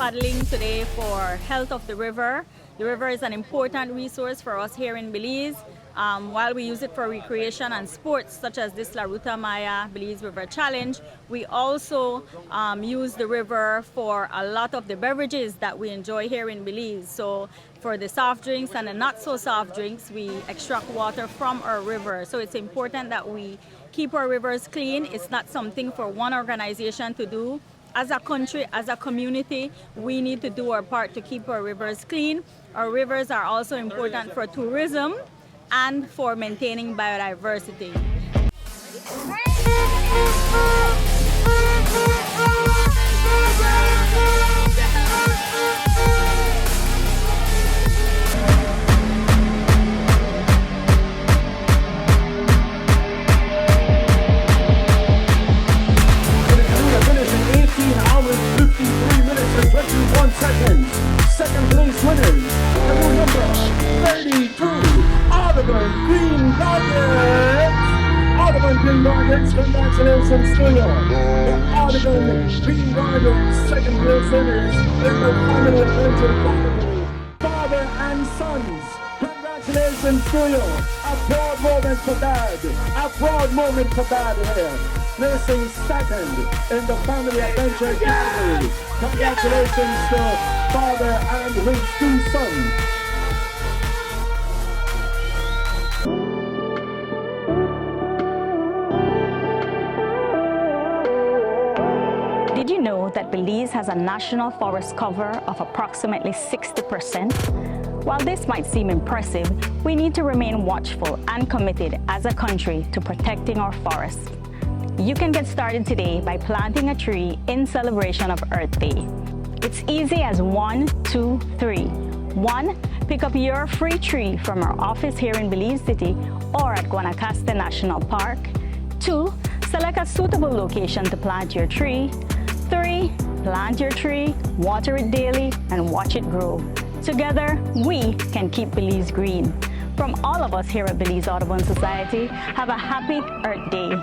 paddling today for health of the river. The river is an important resource for us here in Belize. While we use it for recreation and sports such as this La Ruta Maya Belize River Challenge, we also use the river for a lot of the beverages that we enjoy here in Belize. So for the soft drinks and the not so soft drinks, we extract water from our river. So it's important that we keep our rivers clean. It's not something for one organization to do. As a country, as a community, we need to do our part to keep our rivers clean. Our rivers are also important for tourism and for maintaining biodiversity. Second place winners, number 32, Audubon Green Guardians. Audubon Green Guardians, congratulations to you. The Audubon Green Guardians, second place winners in the family adventure category. Father and sons, congratulations to you. A proud moment for Dad. A proud moment for Dad here. Placing second in the family adventure category. Congratulations to father and his two sons. Did you know that Belize has a national forest cover of approximately 60%? While this might seem impressive, we need to remain watchful and committed as a country to protecting our forests. You can get started today by planting a tree in celebration of Earth Day. It's easy as 1, 2, 3. 1. Pick up your free tree from our office here in Belize City or at Guanacaste National Park. 2. Select a suitable location to plant your tree. 3. Plant your tree, water it daily, and watch it grow. Together, we can keep Belize green. From all of us here at Belize Audubon Society, have a happy Earth Day.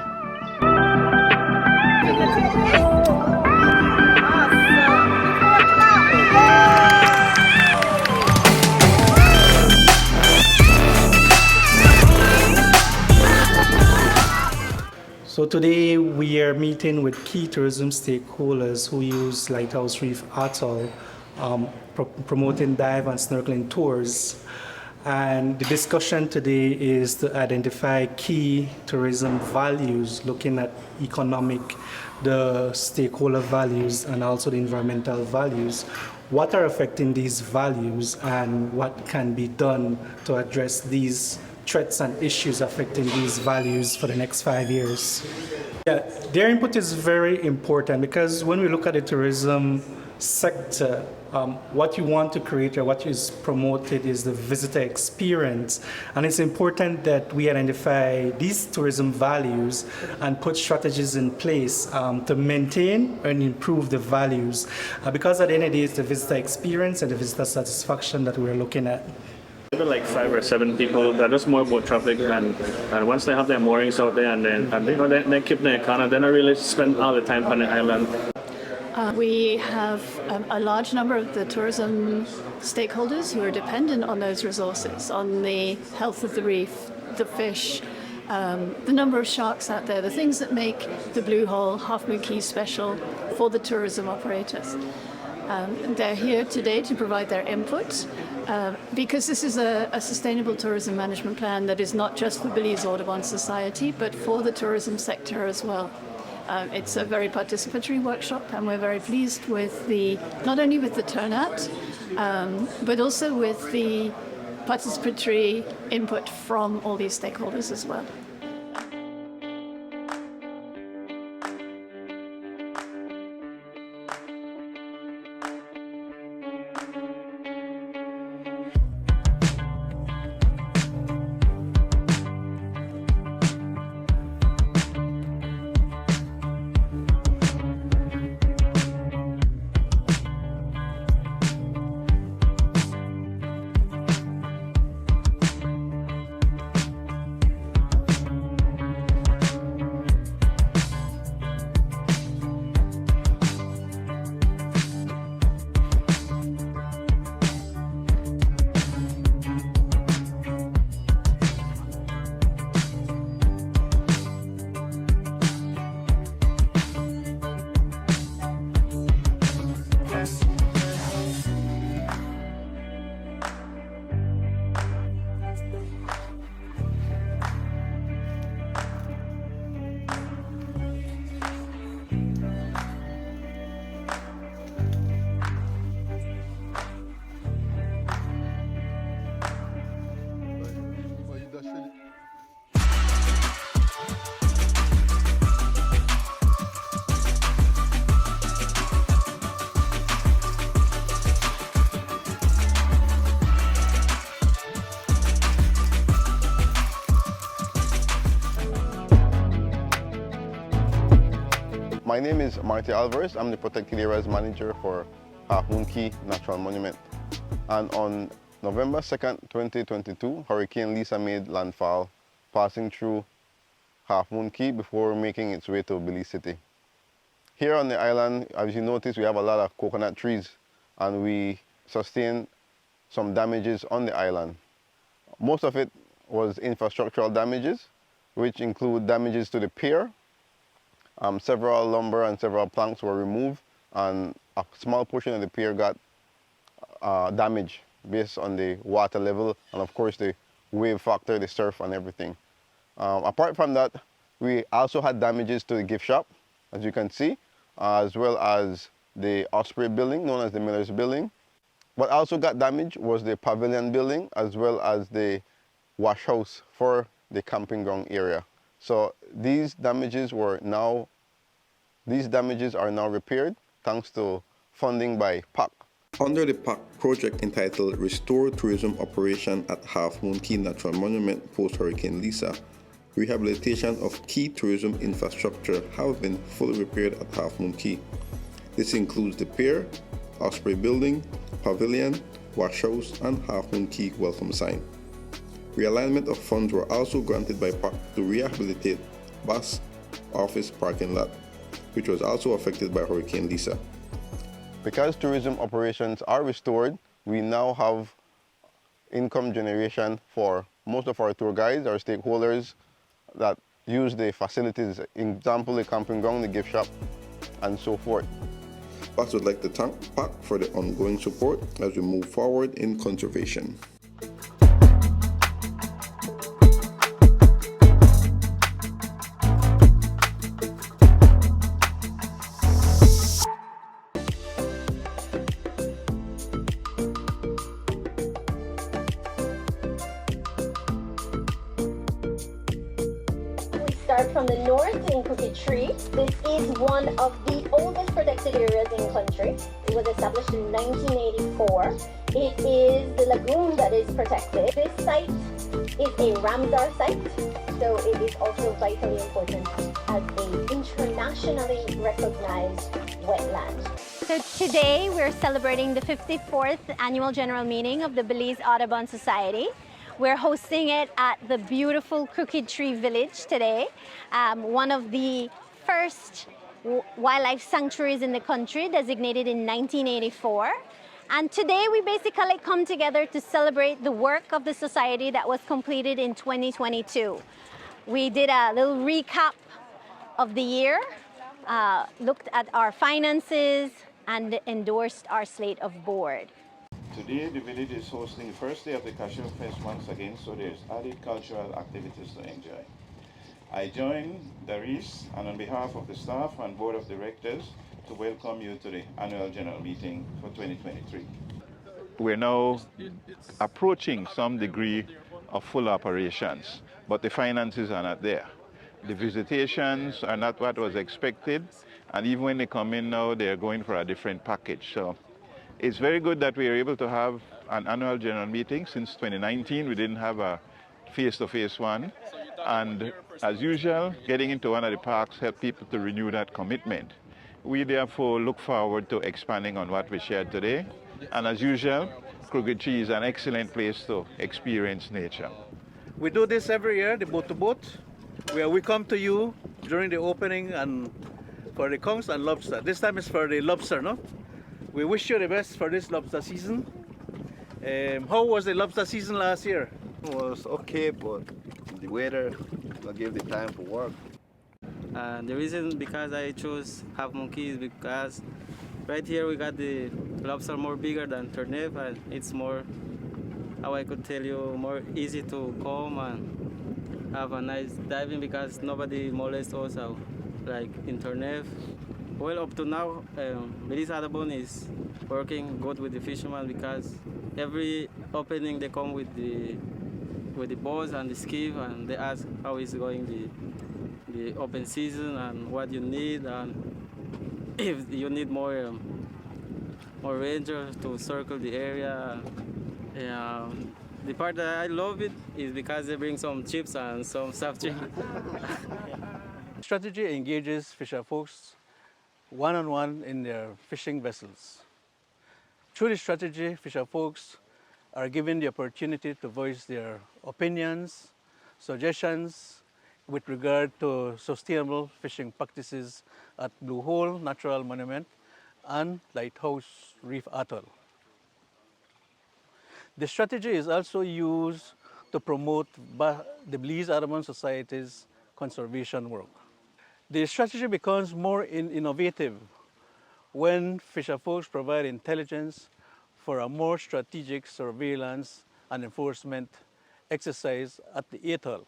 So today we are meeting with key tourism stakeholders who use Lighthouse Reef Atoll, promoting dive and snorkeling tours. And the discussion today is to identify key tourism values, looking at economic, the stakeholder values, and also the environmental values. What are affecting these values and what can be done to address these threats and issues affecting these values for the next 5 years? Yeah, their input is very important because when we look at the tourism sector, what you want to create or what is promoted is the visitor experience. And it's important that we identify these tourism values and put strategies in place to maintain and improve the values. Because at the end of the day, it's the visitor experience and the visitor satisfaction that we're looking at. Maybe like 5 or 7 people that does more boat traffic, and once they have their moorings out there and they keep their car, then I really spend all the time on the island. We have a large number of the tourism stakeholders who are dependent on those resources, on the health of the reef, the fish, the number of sharks out there, the things that make the Blue Hole, Half Moon Cay special for the tourism operators. They're here today to provide their input because this is a sustainable tourism management plan that is not just for Belize Audubon Society, but for the tourism sector as well. It's a very participatory workshop, and we're very pleased with not only with the turnout, but also with the participatory input from all these stakeholders as well. My name is Marty Alvarez. I'm the Protected Areas Manager for Half Moon Cay Natural Monument. And on November 2nd, 2022, Hurricane Lisa made landfall, passing through Half Moon Cay before making its way to Belize City. Here on the island, as you notice, we have a lot of coconut trees, and we sustained some damages on the island. Most of it was infrastructural damages, which include damages to the pier. Several lumber and several planks were removed, and a small portion of the pier got damaged based on the water level and, of course, the wave factor, the surf and everything. Apart from that, we also had damages to the gift shop, as you can see, as well as the Osprey building, known as the Miller's building. What also got damaged was the pavilion building, as well as the wash house for the camping ground area. So these damages are now repaired thanks to funding by PAC. Under the PAC project entitled Restore Tourism Operation at Half Moon Cay Natural Monument post-Hurricane Lisa, rehabilitation of key tourism infrastructure have been fully repaired at Half Moon Cay. This includes the pier, Osprey building, pavilion, wash house, and Half Moon Cay welcome sign. Realignment of funds were also granted by PAC to rehabilitate bus office parking lot, which was also affected by Hurricane Lisa. Because tourism operations are restored, we now have income generation for most of our tour guides, our stakeholders that use the facilities, example, the camping ground, the gift shop, and so forth. PAC would like to thank PAC for the ongoing support as we move forward in conservation. Start from the north in Crooked Tree. This is one of the oldest protected areas in the country. It was established in 1984. It is the lagoon that is protected. This site is a Ramsar site, so it is also vitally important as an internationally recognized wetland. So today we're celebrating the 54th annual general meeting of the Belize Audubon Society. We're hosting it at the beautiful Crooked Tree Village today, one of the first wildlife sanctuaries in the country, designated in 1984. And today we basically come together to celebrate the work of the society that was completed in 2022. We did a little recap of the year, looked at our finances, and endorsed our slate of board. Today, the village is hosting the first day of the Cashew Fest once again, so there's added cultural activities to enjoy. I join Darius and on behalf of the staff and board of directors to welcome you to the annual general meeting for 2023. We're now approaching some degree of full operations, but the finances are not there. The visitations are not what was expected, and even when they come in now, they're going for a different package. So it's very good that we are able to have an annual general meeting. Since 2019, we didn't have a face-to-face one. And as usual, getting into one of the parks help people to renew that commitment. We therefore look forward to expanding on what we shared today. And as usual, Crooked Tree is an excellent place to experience nature. We do this every year, the boat to boat, where we come to you during the opening and for the conchs and lobster. This time is for the lobster, no? We wish you the best for this lobster season. How was the lobster season last year? It was okay, but the weather gave the time for work. The reason because I chose Half Moon Cay is because right here we got the lobster more bigger than Turnip, and it's more, how I could tell you, more easy to come and have a nice diving because nobody molests us like in Turnip. Well, up to now, Belize Audubon is working good with the fishermen because every opening they come with the boats and the skiff, and they ask how is going the open season and what you need, and if you need more rangers to circle the area. The part that I love it is because they bring some chips and some soft drink. Strategy engages fisher folks one-on-one in their fishing vessels. Through this strategy, fisher folks are given the opportunity to voice their opinions, suggestions with regard to sustainable fishing practices at Blue Hole Natural Monument and Lighthouse Reef Atoll. The strategy is also used to promote the Belize Audubon Society's conservation work. The strategy becomes more innovative when fisher folks provide intelligence for a more strategic surveillance and enforcement exercise at the atoll.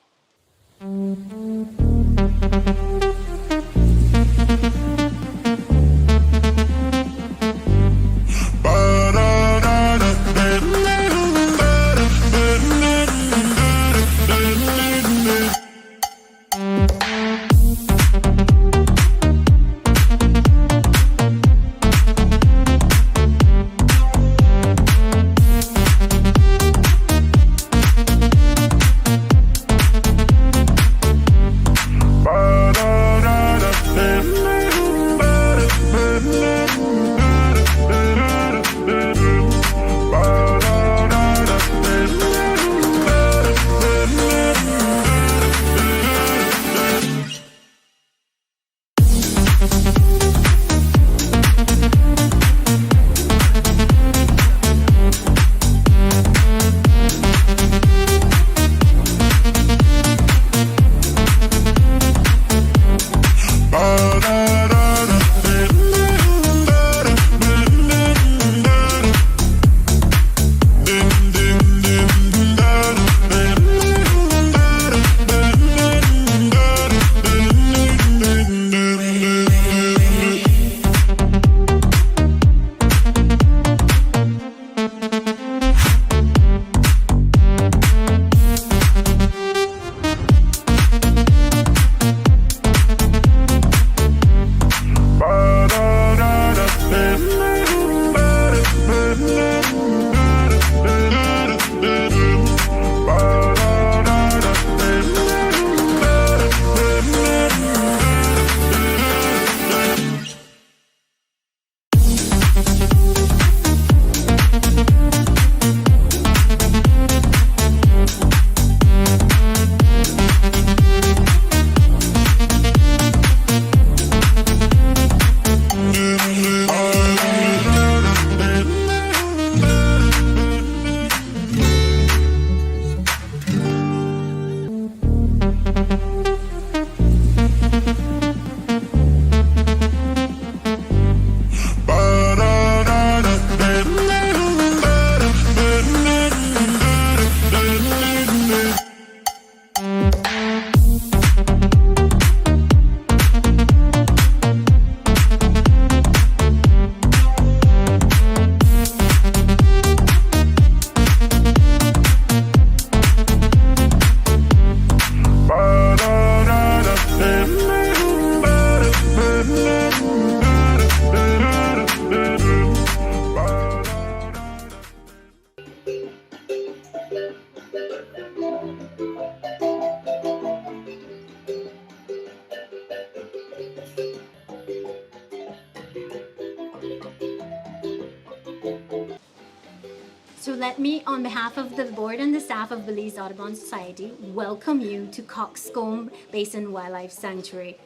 So let me, on behalf of the board and the staff of Belize Audubon Society, welcome you to Coxcomb Basin Wildlife Sanctuary.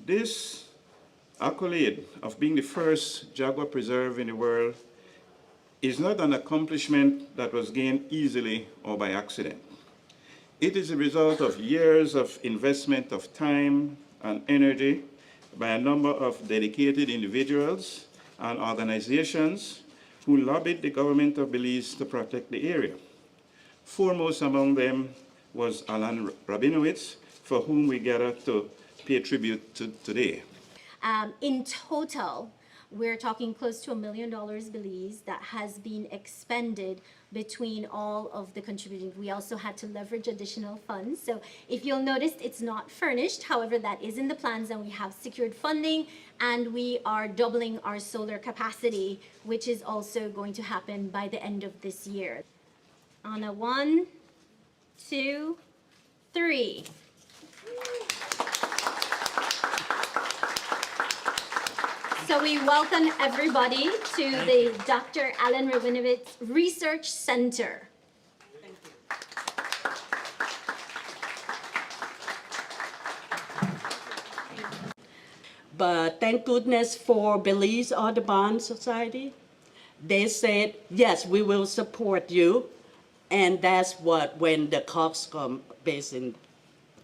This accolade of being the first jaguar preserve in the world is not an accomplishment that was gained easily or by accident. It is a result of years of investment of time and energy by a number of dedicated individuals and organizations who lobbied the government of Belize to protect the area. Foremost among them was Alan Rabinowitz, for whom we gather to pay tribute to today. In total, we're talking close to $1 million Belize that has been expended between all of the contributing. We also had to leverage additional funds. So if you'll notice, it's not furnished. However, that is in the plans and we have secured funding and we are doubling our solar capacity, which is also going to happen by the end of this year. On a 1, 2, 3. So we welcome everybody to the Dr. Alan Rabinowitz Research Center. But thank goodness for Belize Audubon Society. They said, yes, we will support you. And that's what, when the Coxcomb Basin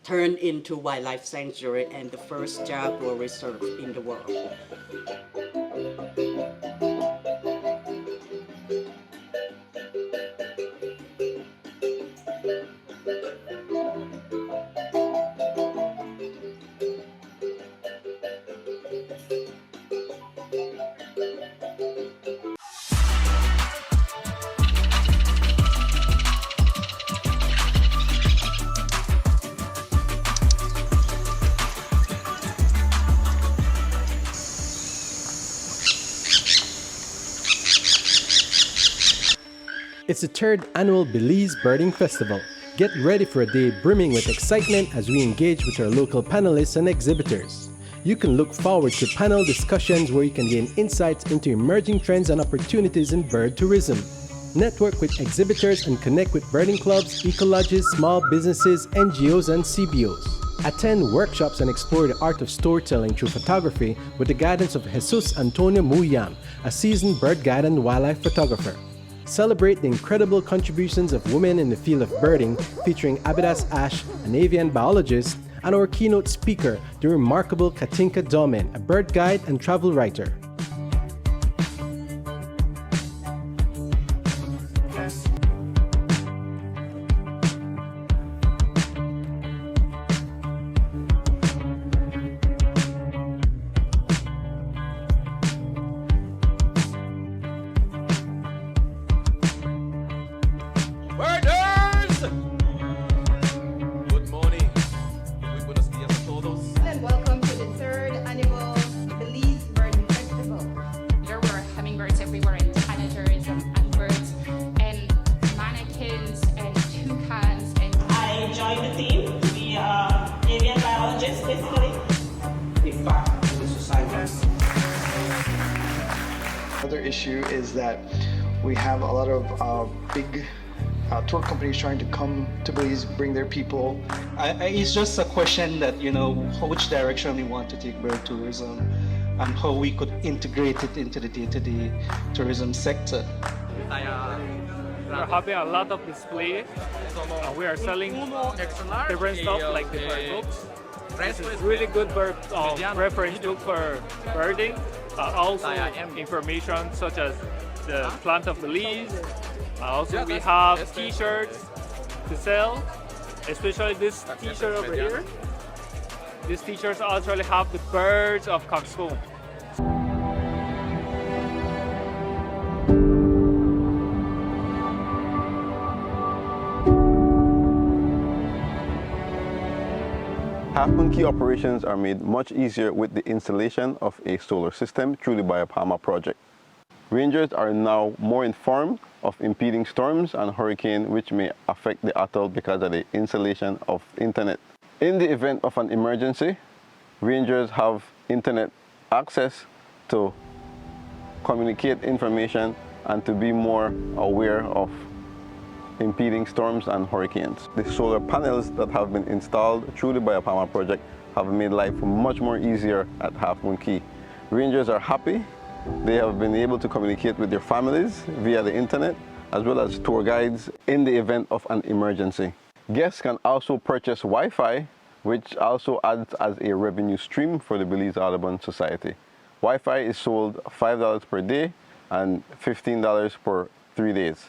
turned into wildlife sanctuary and the first jaguar reserve in the world. It's the third annual Belize Birding Festival. Get ready for a day brimming with excitement as we engage with our local panelists and exhibitors. You can look forward to panel discussions where you can gain insights into emerging trends and opportunities in bird tourism. Network with exhibitors and connect with birding clubs, ecolodges, small businesses, NGOs, and CBOs. Attend workshops and explore the art of storytelling through photography with the guidance of Jesus Antonio Muyan, a seasoned bird guide and wildlife photographer. Celebrate the incredible contributions of women in the field of birding, featuring Abidas Ash, an avian biologist, and our keynote speaker, the remarkable Katinka Domen, a bird guide and travel writer. Another issue is that we have a lot of big tour companies trying to come to Belize, bring their people. It's just a question that, which direction we want to take bird tourism and how we could integrate it into the day-to-day tourism sector. We're having a lot of display. We are selling different stuff like different books. This is really good reference book for birding. Also information such as the plant of Belize. Also we have t-shirts to sell, especially this t-shirt over here. These t-shirts actually have the birds of Coxcomb. Half Moon Cay operations are made much easier with the installation of a solar system through the Biopalma project. Rangers are now more informed of impeding storms and hurricanes which may affect the atoll because of the installation of internet. In the event of an emergency, Rangers have internet access to communicate information and to be more aware of impeding storms and hurricanes. The solar panels that have been installed through the Biopalma project have made life much more easier at Half Moon Cay. Rangers are happy. They have been able to communicate with their families via the internet, as well as tour guides in the event of an emergency. Guests can also purchase Wi-Fi, which also adds as a revenue stream for the Belize Audubon Society. Wi-Fi is sold $5 per day and $15 per 3 days.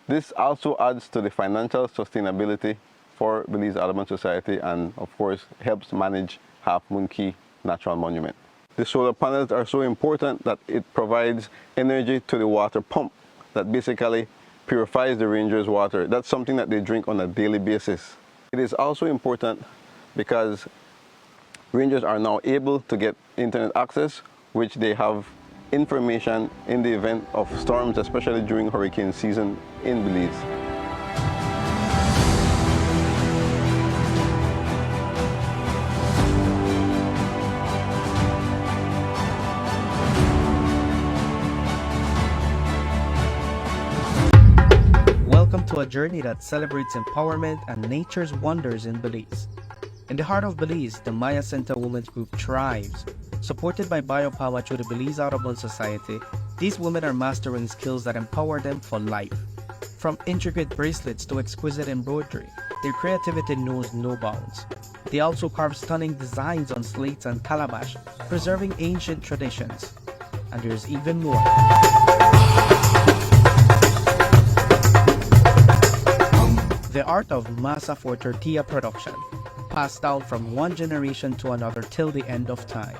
This also adds to the financial sustainability for Belize Audubon Society and, of course, helps manage Half Moon Cay Natural Monument. The solar panels are so important that it provides energy to the water pump that basically purifies the Rangers' water. That's something that they drink on a daily basis. It is also important because Rangers are now able to get internet access, which they have information in the event of storms, especially during hurricane season in Belize. journey that celebrates empowerment and nature's wonders in Belize. In the heart of Belize, the Maya Center Women's Group thrives. Supported by biopower through the Belize Audubon Society, these women are mastering skills that empower them for life. From intricate bracelets to exquisite embroidery, their creativity knows no bounds. They also carve stunning designs on slates and calabash, preserving ancient traditions. And there's even more. The art of masa for tortilla production, passed down from one generation to another till the end of time.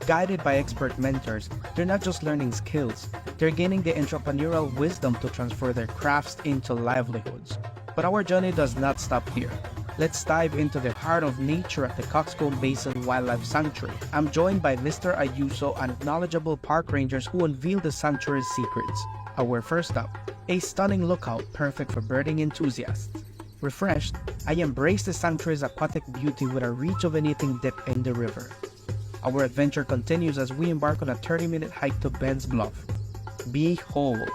Guided by expert mentors, they're not just learning skills, they're gaining the entrepreneurial wisdom to transfer their crafts into livelihoods. But our journey does not stop here. Let's dive into the heart of nature at the Coxcomb Basin Wildlife Sanctuary. I'm joined by Mr. Ayuso and knowledgeable park rangers who unveil the sanctuary's secrets. Our first stop, a stunning lookout perfect for birding enthusiasts. Refreshed, I embrace the sanctuary's aquatic beauty with a rejuvenating dip in the river. Our adventure continues as we embark on a 30-minute hike to Ben's Bluff. Behold,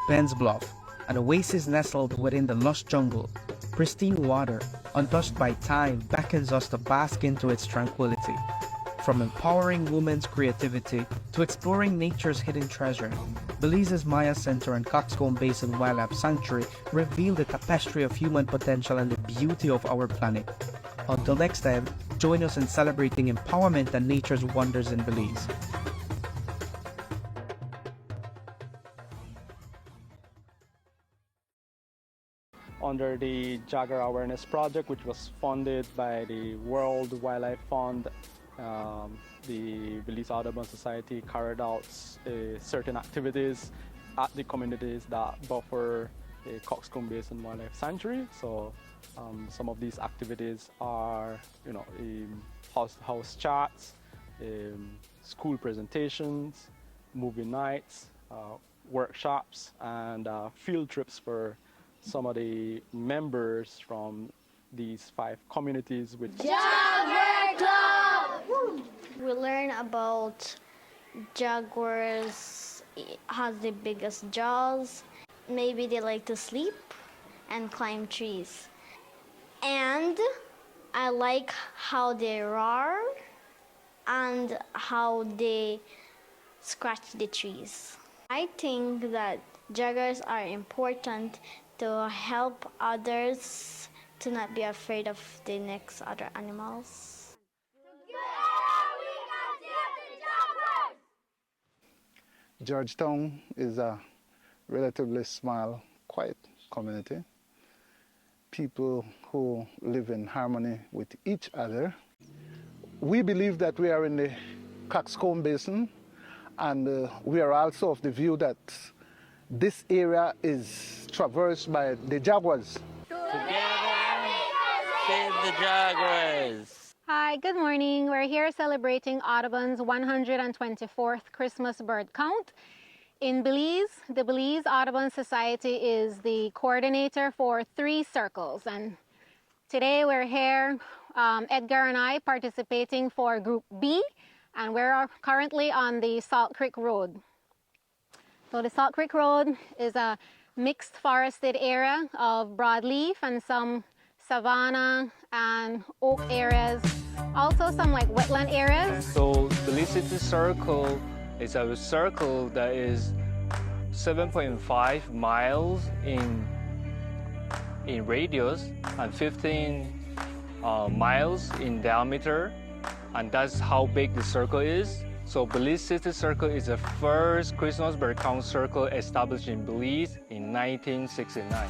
Ben's Bluff, an oasis nestled within the lush jungle. Pristine water, untouched by time, beckons us to bask into its tranquility. From empowering women's creativity to exploring nature's hidden treasure, Belize's Maya Center and Coxcomb Basin Wildlife Sanctuary reveal the tapestry of human potential and the beauty of our planet. Until next time, join us in celebrating empowerment and nature's wonders in Belize. Under the Jaguar Awareness Project, which was funded by the World Wildlife Fund, the Belize Audubon Society carried out certain activities at the communities that buffer the Coxcomb Basin Wildlife Sanctuary. So some of these activities are, house chats, school presentations, movie nights, workshops, and field trips for some of the members from these 5 communities. Jaguar Club! We learn about jaguars has the biggest jaws. Maybe they like to sleep and climb trees. And I like how they roar and how they scratch the trees. I think that jaguars are important to help others to not be afraid of the next other animals. Georgetown is a relatively small, quiet community. People who live in harmony with each other. We believe that we are in the Coxcomb Basin, and we are also of the view that this area is traversed by the jaguars. Together, save the jaguars! Hi, good morning. We're here celebrating Audubon's 124th Christmas bird count. In Belize, the Belize Audubon Society is the coordinator for 3 circles. And today we're here, Edgar and I, participating for Group B, and we're currently on the Salt Creek Road. So the Salt Creek Road is a mixed forested area of broadleaf and some savanna and oak areas, also some like wetland areas. So Belize City Circle is a circle that is 7.5 miles in radius and 15 miles in diameter, and that's how big the circle is. So Belize City Circle is the first Christmas bird count circle established in Belize in 1969.